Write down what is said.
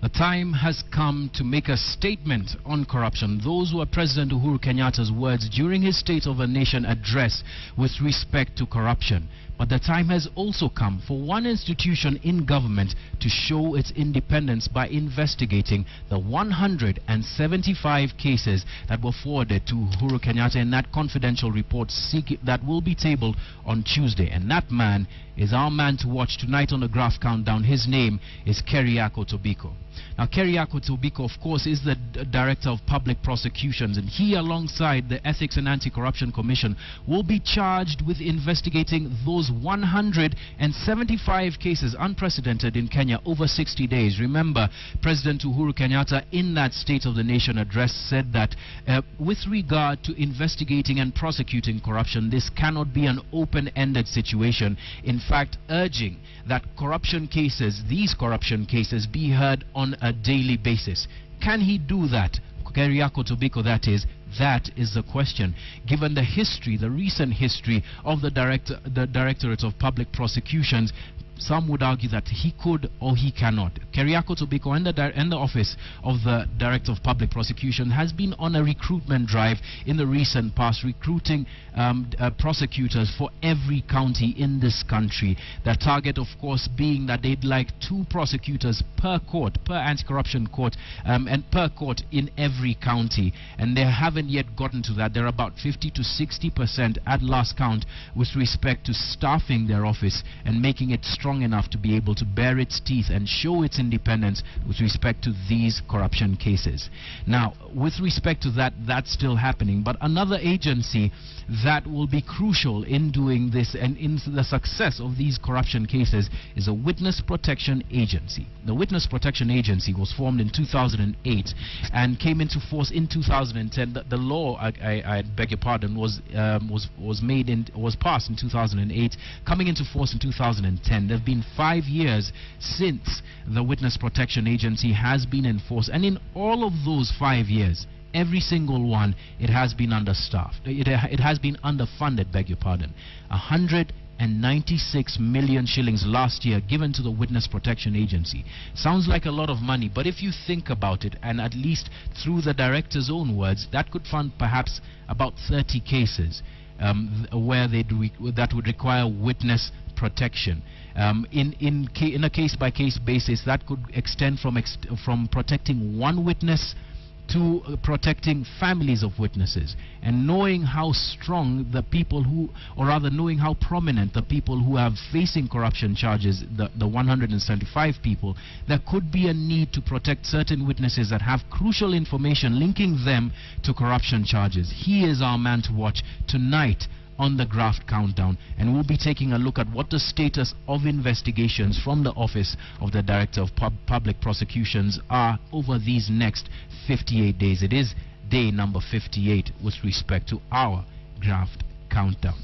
The time has come to make a statement on corruption. Those were President Uhuru Kenyatta's words during his State of the Nation address with respect to corruption. But the time has also come for one institution in government to show its independence by investigating the 175 cases that were forwarded to Uhuru Kenyatta in that confidential report that will be tabled on Tuesday. And that man is our man to watch tonight on the Graft Countdown. His name is Keriako Tobiko. Now, Keriako Tobiko, of course, is the Director of Public Prosecutions, and he, alongside the Ethics and Anti-Corruption Commission, will be charged with investigating those 175 cases, unprecedented in Kenya, over 60 days. Remember, President Uhuru Kenyatta, in that State of the Nation address, said that with regard to investigating and prosecuting corruption, this cannot be an open-ended situation. In fact, urging that these corruption cases, be heard on a daily basis. Can he do that? Keriako Tobiko, that is the question. Given the history, the recent history of the Directorate of Public Prosecutions, some would argue that he could or he cannot. Keriako Tobiko and the Office of the Director of Public Prosecution has been on a recruitment drive in the recent past, recruiting prosecutors for every county in this country. The target, of course, being that they'd like 2 prosecutors per court, per anti-corruption court, and per court in every county. And they haven't yet gotten to that. They're about 50 to 60% at last count with respect to staffing their office and making it strong enough to be able to bare its teeth and show its independence with respect to these corruption cases. Now, with respect to that, that's still happening. But another agency that will be crucial in doing this and in the success of these corruption cases is a Witness Protection Agency. The Witness Protection Agency was formed in 2008 and came into force in 2010. The law, I beg your pardon, was passed in 2008, coming into force in 2010. There have been 5 years since the Witness Protection Agency has been in force, and in all of those 5 years, every single one, it has been understaffed. It has been underfunded, beg your pardon. 196 million shillings last year given to the Witness Protection Agency. Sounds like a lot of money, but if you think about it, and at least through the director's own words, that could fund perhaps about 30 cases where that would require witness protection. In a case-by-case basis, that could extend from protecting one witness to protecting families of witnesses. And knowing how strong the people who, or rather knowing how prominent the people who are facing corruption charges, the 175 people, there could be a need to protect certain witnesses that have crucial information linking them to corruption charges. He is our man to watch tonight on the Graft Countdown, and we'll be taking a look at what the status of investigations from the Office of the Director of Public Prosecutions are over these next 58 days. It is day number 58 with respect to our Graft Countdown.